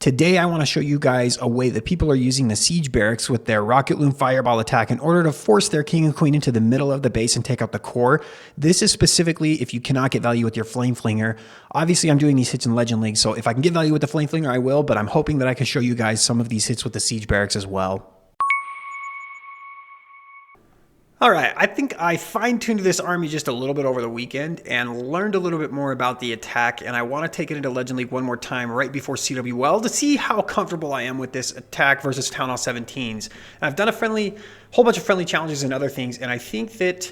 Today, I want to show you guys a way that people are using the siege barracks with their Rocket Loon Fireball attack in order to force their king and queen into the middle of the base and take out the core. This is specifically if you cannot get value with your Flame Flinger. Obviously, I'm doing these hits in Legend League, so if I can get value with the Flame Flinger, I will, but I'm hoping that I can show you guys some of these hits with the siege barracks as well. All right, I think I fine-tuned this army just a little bit over the weekend and learned a little bit more about the attack, and I want to take it into Legend League one more time right before CWL to see how comfortable I am with this attack versus Town Hall 17s. And I've done a whole bunch of friendly challenges and other things, and I think that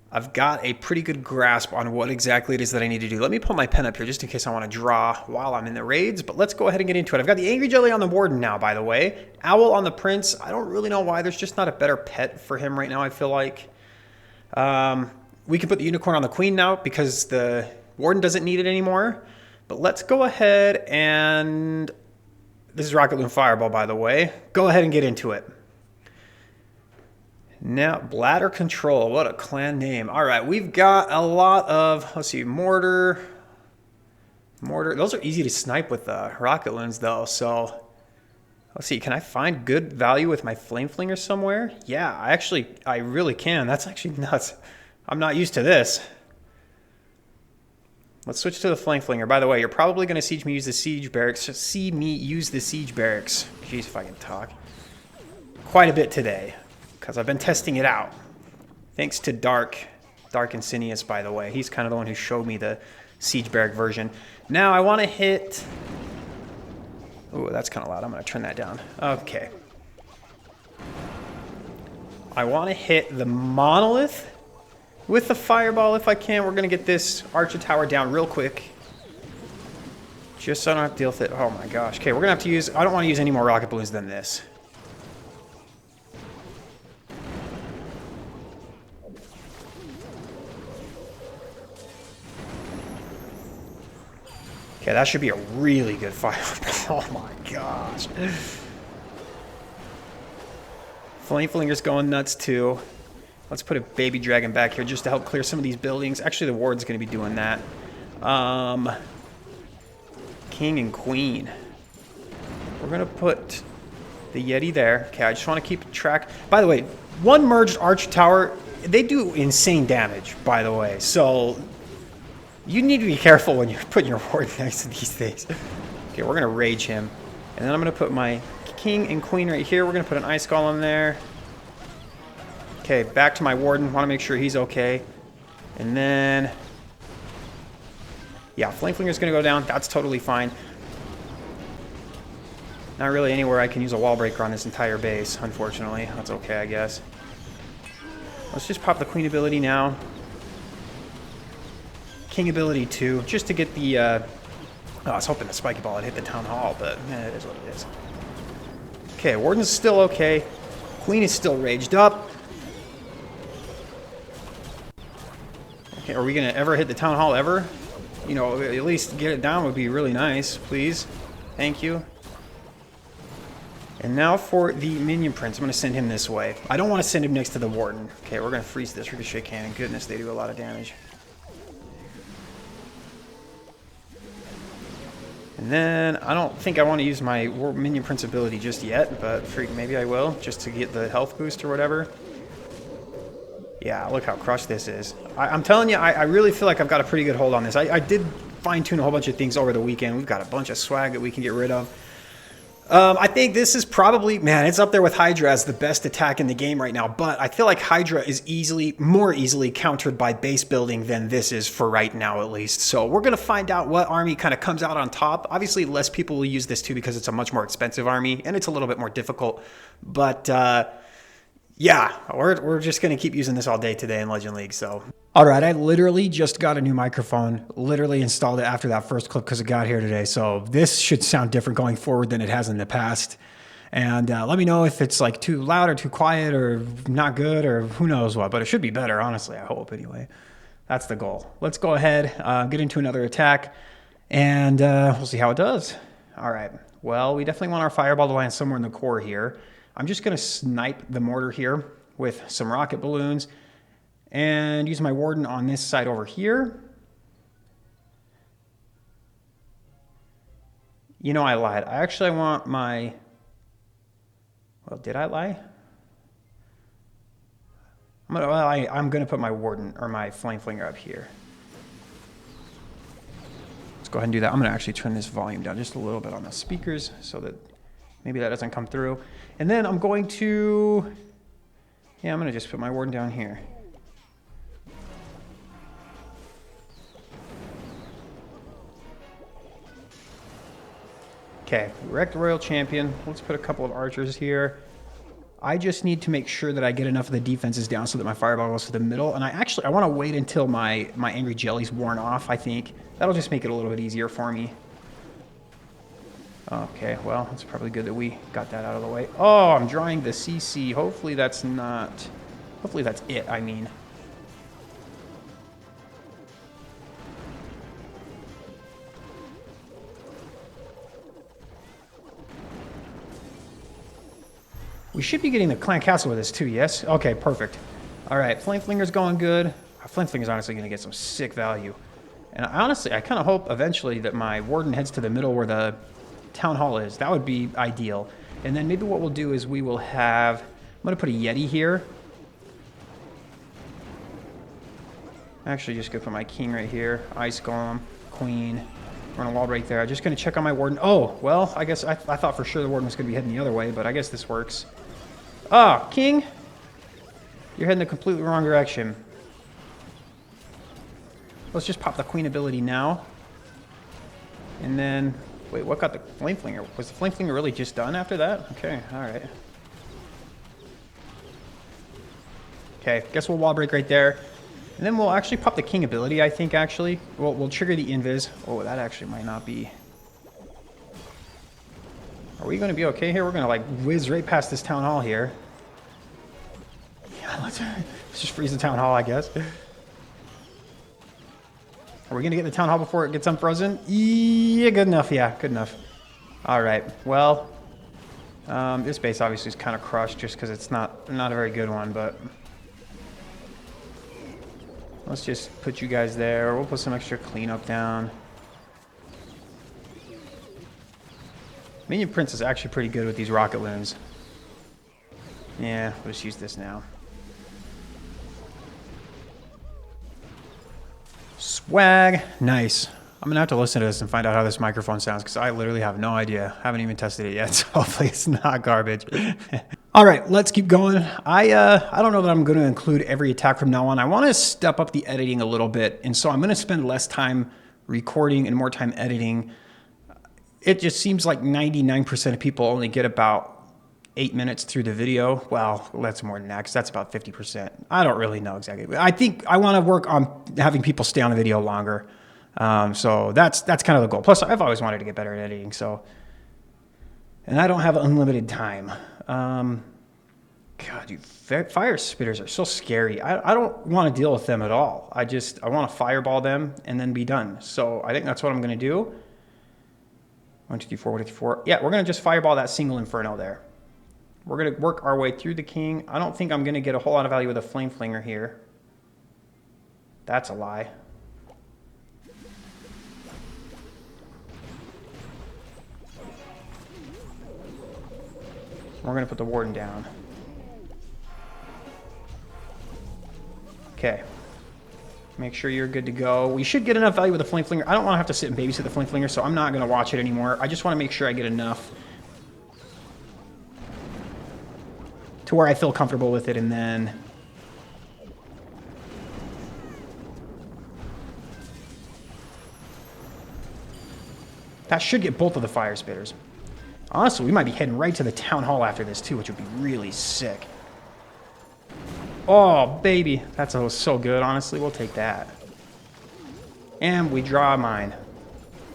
I've got a pretty good grasp on what exactly it is that I need to do. Let me pull my pen up here just in case I want to draw while I'm in the raids, but let's go ahead and get into it. I've got the Angry Jelly on the Warden now, by the way. Owl on the Prince. I don't really know why. There's just not a better pet for him right now, I feel like. We can put the Unicorn on the Queen now because the Warden doesn't need it anymore. But let's go ahead and... This is Rocket Loon Fireball, by the way. Go ahead and get into it. Now, Bladder Control. What a clan name. All right, we've got a lot of, let's see, Mortar. Those are easy to snipe with Rocket Loons, though. So, let's see. Can I find good value with my Flame Flinger somewhere? Yeah, I really can. That's actually nuts. I'm not used to this. Let's switch to the Flame Flinger. By the way, you're probably going to see me use the Siege Barracks. Jeez, if I can talk. Quite a bit today, because I've been testing it out. Thanks to Dark Insidious, by the way. He's kind of the one who showed me the Siege Barrack version. Now I want to hit... Ooh, that's kind of loud. I'm going to turn that down. Okay. I want to hit the Monolith with the Fireball if I can. We're going to get this Archer Tower down real quick. Just so I don't have to deal with it. Oh my gosh. Okay, we're going to have to use... I don't want to use any more rocket balloons than this. Okay, that should be a really good fireball. Oh my gosh. Flame Flinger's going nuts too. Let's put a baby dragon back here just to help clear some of these buildings. Actually, the ward's going to be doing that. King and Queen. We're going to put the Yeti there. Okay, I just want to keep track. By the way, one merged Archer Tower, they do insane damage, by the way. So... you need to be careful when you're putting your ward next to these things. Okay, we're going to rage him. And then I'm going to put my king and queen right here. We're going to put an ice golem there. Okay, back to my warden. Want to make sure he's okay. And then... yeah, Flame Flinger's going to go down. That's totally fine. Not really anywhere I can use a wall breaker on this entire base, unfortunately. That's okay, I guess. Let's just pop the queen ability now. King ability too, just to get the, I was hoping the spiky ball had hit the town hall, but it is what it is. Okay, warden's still okay. Queen is still raged up. Okay, are we gonna ever hit the town hall ever? You know, at least get it down would be really nice, please. Thank you. And now for the minion prince, I'm gonna send him this way. I don't want to send him next to the warden. Okay, we're gonna freeze this ricochet cannon. Goodness, they do a lot of damage. And then, I don't think I want to use my Minion Prince ability just yet, but maybe I will, just to get the health boost or whatever. Yeah, look how crushed this is. I'm telling you, I really feel like I've got a pretty good hold on this. I did fine-tune a whole bunch of things over the weekend. We've got a bunch of swag that we can get rid of. I think this is probably, man, it's up there with Hydra as the best attack in the game right now, but I feel like Hydra is more easily countered by base building than this is for right now, at least. So we're going to find out what army kind of comes out on top. Obviously, less people will use this too because it's a much more expensive army, and it's a little bit more difficult. But, yeah, we're just going to keep using this all day today in Legend League, so... All right, I literally just got a new microphone, literally installed it after that first clip because it got here today. So this should sound different going forward than it has in the past. And let me know if it's like too loud or too quiet or not good or who knows what, but it should be better, honestly, I hope anyway. That's the goal. Let's go ahead, get into another attack, and we'll see how it does. All right, well, we definitely want our fireball to land somewhere in the core here. I'm just going to snipe the mortar here with some rocket balloons. And use my warden on this side over here. You know, I lied. I actually want my... Well, did I lie? I'm gonna put my Warden or my Flame Flinger up here. Let's go ahead and do that. I'm gonna actually turn this volume down just a little bit on the speakers so that maybe that doesn't come through. And then I'm going to... Yeah, I'm gonna just put my Warden down here. Okay, wrecked Royal Champion. Let's put a couple of archers here. I just need to make sure that I get enough of the defenses down so that my Fireball goes to the middle. And I want to wait until my Angry Jelly's worn off, I think. That'll just make it a little bit easier for me. Okay, well, it's probably good that we got that out of the way. Oh, I'm drawing the CC. Hopefully that's not... Hopefully that's it, I mean. We should be getting the Clan Castle with this too, yes? Okay, perfect. All right, Flame Flinger's going good. Flame Flinger's honestly going to get some sick value. And honestly, I kind of hope eventually that my Warden heads to the middle where the Town Hall is. That would be ideal. And then maybe what we'll do is we will have... I'm going to put a Yeti here. Actually, just going to put my King right here. Ice Golem, Queen. Run a wall right there. I'm just going to check on my Warden. Oh, well, I guess I thought for sure the Warden was going to be heading the other way, but I guess this works. Ah, King! You're heading the completely wrong direction. Let's just pop the Queen ability now. And then... Wait, what got the Flame Flinger? Was the Flame Flinger really just done after that? Okay, alright. Okay, guess we'll wall break right there. And then we'll actually pop the King ability, I think, actually. We'll trigger the Invis. Oh, that actually might not be... Are we going to be okay here? We're going to, like, whiz right past this Town Hall here. Yeah, let's just freeze the Town Hall, I guess. Are we going to get in the Town Hall before it gets unfrozen? Yeah, good enough. Yeah, good enough. All right. Well, this base obviously is kind of crushed just because it's not a very good one, but... Let's just put you guys there. We'll put some extra cleanup down. Minion Prince is actually pretty good with these Rocket Loons. Yeah, we'll just use this now. Swag. Nice. I'm going to have to listen to this and find out how this microphone sounds because I literally have no idea. Haven't even tested it yet, so hopefully it's not garbage. All right, let's keep going. I don't know that I'm going to include every attack from now on. I want to step up the editing a little bit, and so I'm going to spend less time recording and more time editing. It just seems like 99% of people only get about 8 minutes through the video. Well, that's more than that, because that's about 50%. I don't really know exactly. I think I want to work on having people stay on the video longer. So that's kind of the goal. Plus, I've always wanted to get better at editing, so... And I don't have unlimited time. God, dude, fire spitters are so scary. I don't want to deal with them at all. I want to fireball them and then be done. So I think that's what I'm going to do. 1, 2, 3, 4, 1, 2, 3, 4. Yeah, we're going to just fireball that single Inferno there. We're going to work our way through the King. I don't think I'm going to get a whole lot of value with a Flame Flinger here. That's a lie. We're going to put the Warden down. Okay. Make sure you're good to go. We should get enough value with the Flame Flinger. I don't want to have to sit and babysit the Flame Flinger, so I'm not going to watch it anymore. I just want to make sure I get enough to where I feel comfortable with it, and then... That should get both of the fire spitters. Honestly, we might be heading right to the Town Hall after this, too, which would be really sick. Oh, baby. That's so good, honestly. We'll take that. And we draw a mine.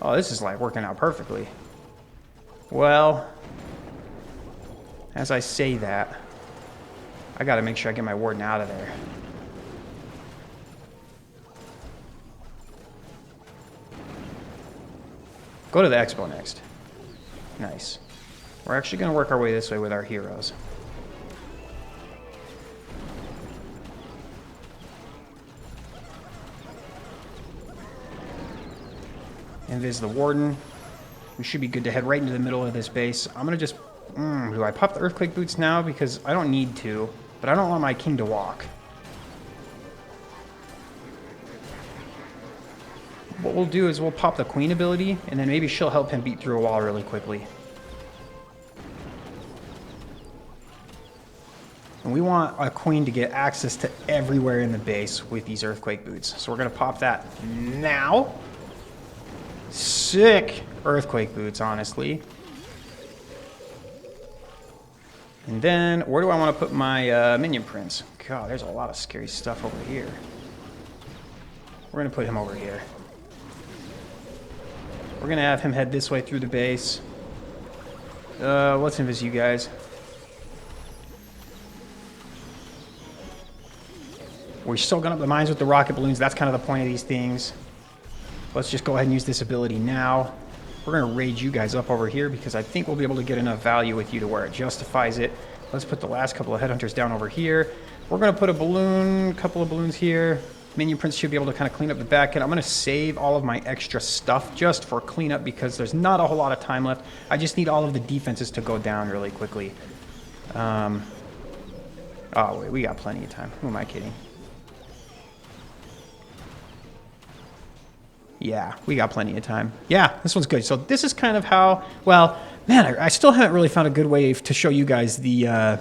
Oh, this is, like, working out perfectly. Well, as I say that, I gotta make sure I get my Warden out of there. Go to the Expo next. Nice. We're actually going to work our way this way with our heroes. Invis the Warden. We should be good to head right into the middle of this base. I'm going to just... do I pop the Earthquake Boots now? Because I don't need to. But I don't want my king to walk. What we'll do is we'll pop the Queen ability, and then maybe she'll help him beat through a wall really quickly. And we want a Queen to get access to everywhere in the base with these Earthquake Boots. So we're going to pop that now. Sick Earthquake Boots, honestly. And then, where do I want to put my minion prince? God, there's a lot of scary stuff over here. We're going to put him over here. We're going to have him head this way through the base. Let's invis you guys. We're still going up the mines with the rocket balloons. That's kind of the point of these things. Let's just go ahead and use this ability now. We're going to raid you guys up over here because I think we'll be able to get enough value with you to where it justifies it. Let's put the last couple of headhunters down over here. We're going to put a couple of balloons here. Minion Prince should be able to kind of clean up the back end. I'm going to save all of my extra stuff just for cleanup because there's not a whole lot of time left. I just need all of the defenses to go down really quickly. Oh, wait, we got plenty of time. Who am I kidding? Yeah, we got plenty of time. Yeah, this one's good. So this is kind of how, well, man, I still haven't really found a good way to show you guys the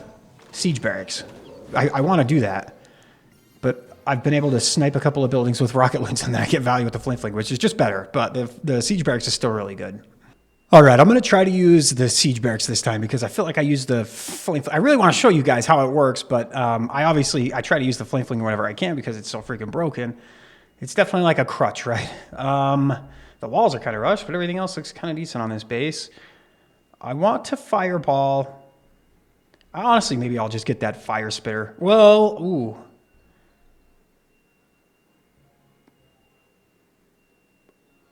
siege barracks. I want to do that. But I've been able to snipe a couple of buildings with rocket loons and then I get value with the flint fling, which is just better. But the siege barracks is still really good. All right, I'm going to try to use the siege barracks this time because I feel like I use the flame. I really want to show you guys how it works, but I try to use the flame fling whenever I can because it's so freaking broken. It's definitely like a crutch, right? The walls are kind of rushed, but everything else looks kind of decent on this base. I want to fireball. Honestly, maybe I'll just get that fire spitter. Well, ooh.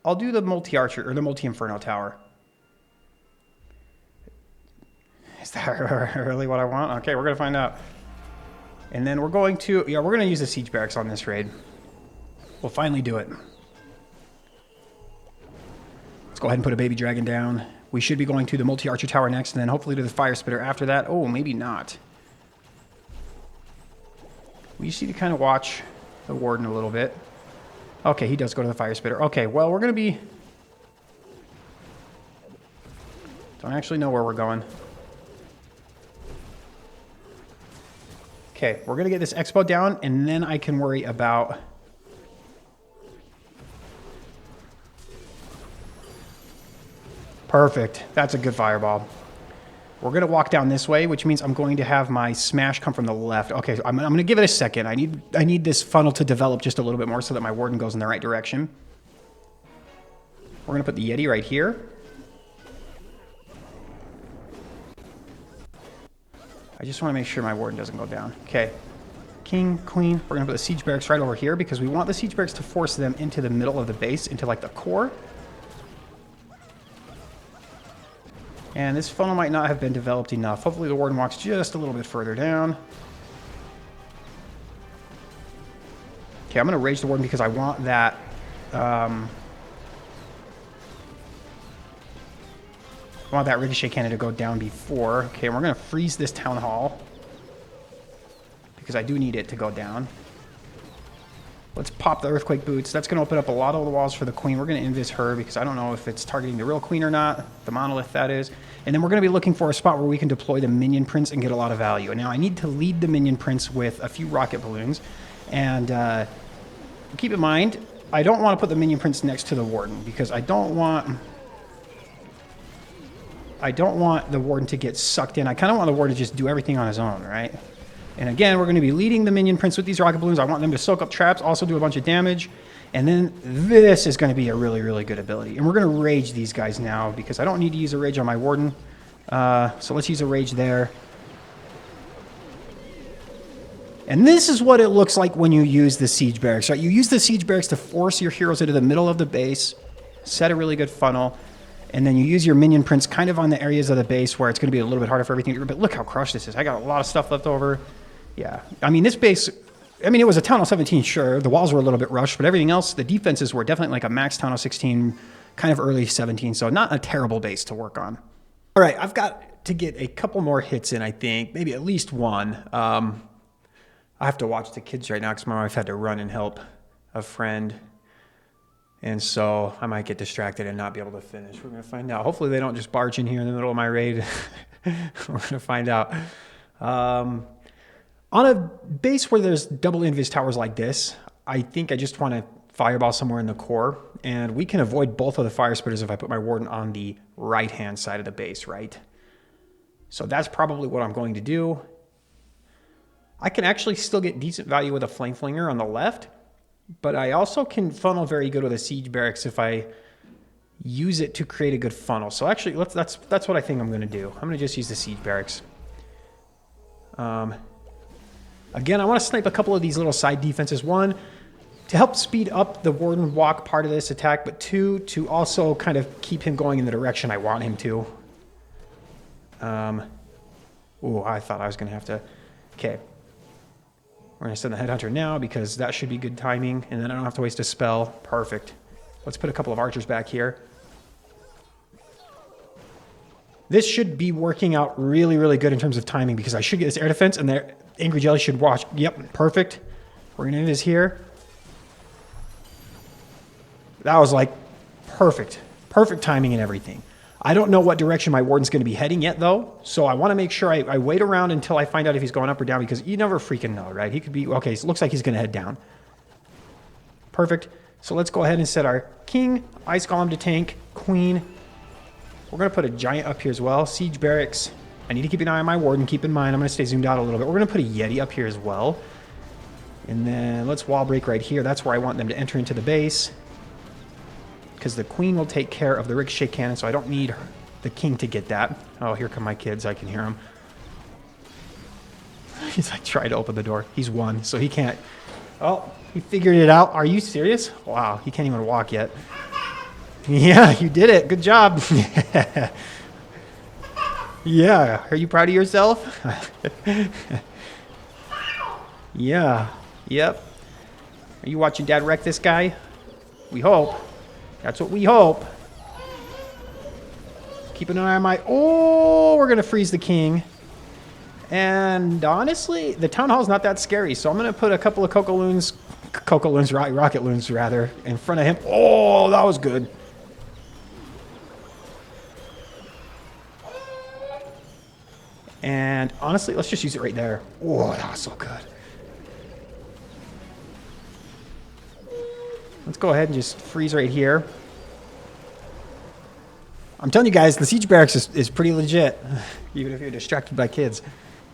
I'll do the multi-archer, or the multi-inferno tower. Is that really what I want? Okay, we're going to find out. And then we're going to use the siege barracks on this raid. We'll finally do it. Let's go ahead and put a baby dragon down. We should be going to the multi-archer tower next, and then hopefully to the fire spitter after that. Oh, maybe not. We just need to kind of watch the warden a little bit. Okay, he does go to the fire spitter. Okay, well, we're going to be... Don't actually know where we're going. Okay, we're going to get this expo down, and then I can worry about... Perfect. That's a good fireball. We're going to walk down this way, which means I'm going to have my smash come from the left. Okay, so I'm going to give it a second. I need this funnel to develop just a little bit more so that my warden goes in the right direction. We're going to put the Yeti right here. I just want to make sure my warden doesn't go down. Okay. King, queen. We're going to put the siege barracks right over here because we want the siege barracks to force them into the middle of the base, into like the core. And this funnel might not have been developed enough. Hopefully the warden walks just a little bit further down. Okay, I'm going to rage the warden because I want that... I want that ricochet cannon to go down before. Okay, and we're going to freeze this town hall. Because I do need it to go down. Let's pop the earthquake boots. That's going to open up a lot of the walls for the queen. We're going to invis her because I don't know if it's targeting the real queen or not. The monolith, that is. And then we're going to be looking for a spot where we can deploy the minion prince and get a lot of value. And now I need to lead the minion prince with a few rocket balloons. And keep in mind, I don't want to put the minion prince next to the warden because I don't want the warden to get sucked in. I kind of want the warden to just do everything on his own, right? And again, we're going to be leading the minion prince with these rocket balloons. I want them to soak up traps, also do a bunch of damage. And then this is going to be a really, really good ability. And we're going to rage these guys now because I don't need to use a rage on my warden. So let's use a rage there. And this is what it looks like when you use the siege barracks. Right? You use the siege barracks to force your heroes into the middle of the base, set a really good funnel, and then you use your minion prince kind of on the areas of the base where it's going to be a little bit harder for everything to... But look how crushed this is. I got a lot of stuff left over. Yeah. I mean, this base... I mean, it was a Town Hall 17, sure. The walls were a little bit rushed, but everything else, the defenses were definitely like a max Town Hall 16 kind of early 17, so not a terrible base to work on. All right, I've got to get a couple more hits in, I think. Maybe at least one. I have to watch the kids right now because my wife had to run and help a friend. And so I might get distracted and not be able to finish. We're going to find out. Hopefully they don't just barge in here in the middle of my raid. We're going to find out. On a base where there's double invis towers like this, I think I just want to fireball somewhere in the core. And we can avoid both of the fire spitters if I put my warden on the right-hand side of the base, right? So that's probably what I'm going to do. I can actually still get decent value with a flame flinger on the left. But I also can funnel very good with a siege barracks if I use it to create a good funnel. So actually, that's what I think I'm going to do. I'm going to just use the siege barracks. Again, I want to snipe a couple of these little side defenses. One, to help speed up the warden walk part of this attack, but two, to also kind of keep him going in the direction I want him to. Oh, I thought I was going to have to... Okay. We're going to send the Headhunter now because that should be good timing. And then I don't have to waste a spell. Perfect. Let's put a couple of archers back here. This should be working out really, really good in terms of timing because I should get this air defense and the Angry Jelly should watch. Yep, perfect. We're going to end this here. That was like perfect. Perfect timing and everything. I don't know what direction my warden's going to be heading yet, though. So I want to make sure I wait around until I find out if he's going up or down because you never freaking know, right? He could be... Okay, so it looks like he's going to head down. Perfect. So let's go ahead and set our king, ice golem to tank, queen. We're going to put a giant up here as well. Siege barracks. I need to keep an eye on my warden. Keep in mind, I'm going to stay zoomed out a little bit. We're going to put a Yeti up here as well. And then let's wall break right here. That's where I want them to enter into the base. Because the queen will take care of the ricochet cannon, so I don't need the king to get that. Oh, here come my kids. I can hear them. He's like trying to open the door. He's won, so he can't. Oh, he figured it out. Are you serious? Wow, he can't even walk yet. Yeah, you did it. Good job. Yeah, are you proud of yourself? Yeah, yep. Are you watching Dad wreck this guy? We hope. That's what we hope. Keep an eye on my... Oh, we're going to freeze the king. And honestly, the town hall is not that scary. So I'm going to put a couple of rocket loons rather, in front of him. Oh, that was good. And honestly, let's just use it right there. Oh, that was so good. Let's go ahead and just freeze right here. I'm telling you guys, the siege barracks is pretty legit. Even if you're distracted by kids,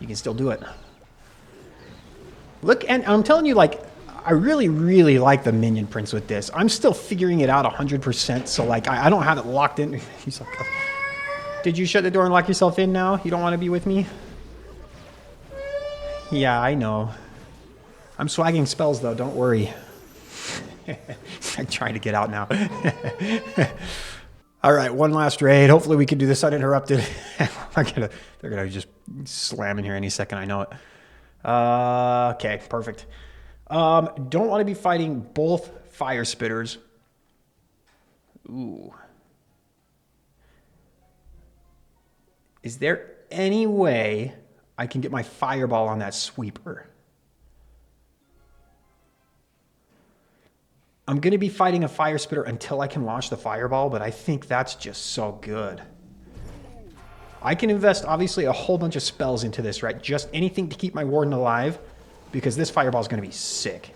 you can still do it. Look, and I'm telling you, like, I really, really like the minion prints with this. I'm still figuring it out 100%, so, like, I don't have it locked in. He's like, did you shut the door and lock yourself in now? You don't want to be with me? Yeah, I know. I'm swagging spells, though. Don't worry. I'm trying to get out now. All right, one last raid. Hopefully we can do this uninterrupted. They're gonna just slam in here any second. I know it. Okay, perfect. Don't want to be fighting both fire spitters. Ooh. Is there any way I can get my fireball on that sweeper? I'm going to be fighting a fire spitter until I can launch the fireball, but I think that's just so good. I can invest, obviously, a whole bunch of spells into this, right? Just anything to keep my warden alive, because this fireball is going to be sick.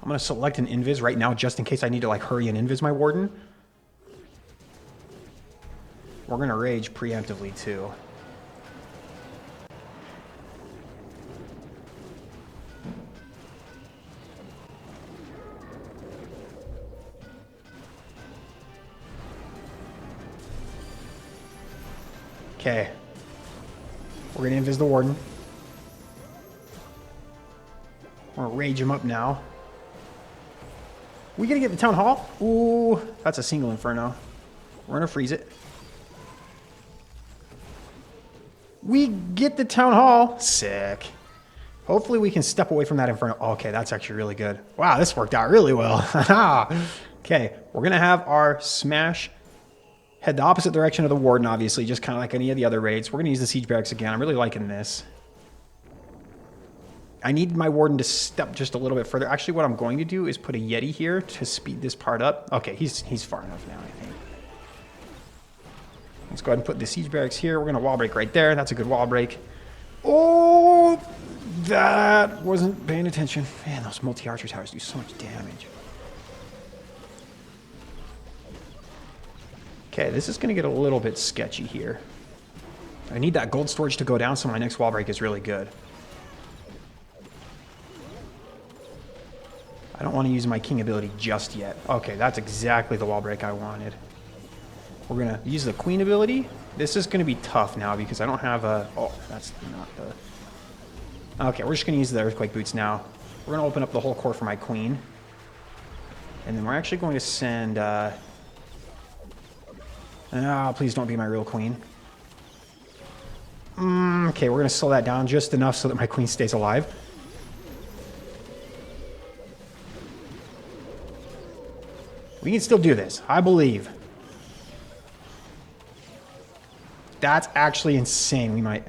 I'm going to select an invis right now, just in case I need to, like, hurry and invis my warden. We're going to rage preemptively, too. Okay. We're going to invis the warden. We're going to rage him up now. We going to get the town hall? Ooh, that's a single inferno. We're going to freeze it. We get the town hall. Sick. Hopefully we can step away from that Inferno. Okay, that's actually really good. Wow, this worked out really well. Okay, we're going to have our smash head the opposite direction of the Warden, obviously, just kind of like any of the other raids. We're going to use the Siege Barracks again. I'm really liking this. I need my Warden to step just a little bit further. Actually, what I'm going to do is put a Yeti here to speed this part up. Okay, he's far enough now, I think. Let's go ahead and put the Siege Barracks here. We're going to wall break right there. That's a good wall break. Oh, that wasn't paying attention. Man, those multi-archer towers do so much damage. Okay, this is going to get a little bit sketchy here. I need that gold storage to go down so my next wall break is really good. I don't want to use my king ability just yet. Okay, that's exactly the wall break I wanted. We're going to use the queen ability. This is going to be tough now because I don't have a... Oh, that's not the... Okay, we're just going to use the earthquake boots now. We're going to open up the whole core for my queen. And then we're actually going to send... Oh, please don't be my real queen. Okay, we're going to slow that down just enough so that my queen stays alive. We can still do this. I believe. That's actually insane. We might...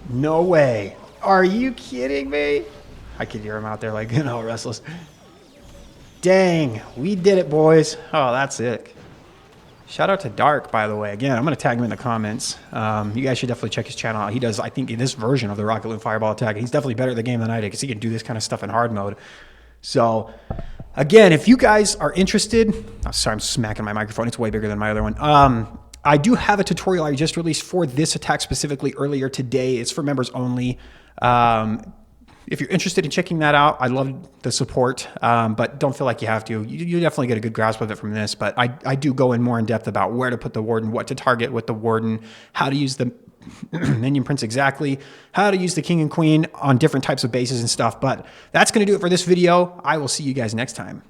No way. Are you kidding me? I could hear him out there like, you know, restless. Dang. We did it, boys. Oh, that's it. Shout out to Dark, by the way. Again, I'm going to tag him in the comments. You guys should definitely check his channel out. He does, I think, in this version of the Rocket Loon Fireball attack. He's definitely better at the game than I did because he can do this kind of stuff in hard mode. So, again, if you guys are interested... Oh, sorry, I'm smacking my microphone. It's way bigger than my other one. I do have a tutorial I just released for this attack specifically earlier today. It's for members only. If you're interested in checking that out, I love the support, but don't feel like you have to. You definitely get a good grasp of it from this, but I do go in more in depth about where to put the Warden, what to target with the Warden, how to use the minion prints exactly, how to use the King and Queen on different types of bases and stuff. But that's going to do it for this video. I will see you guys next time.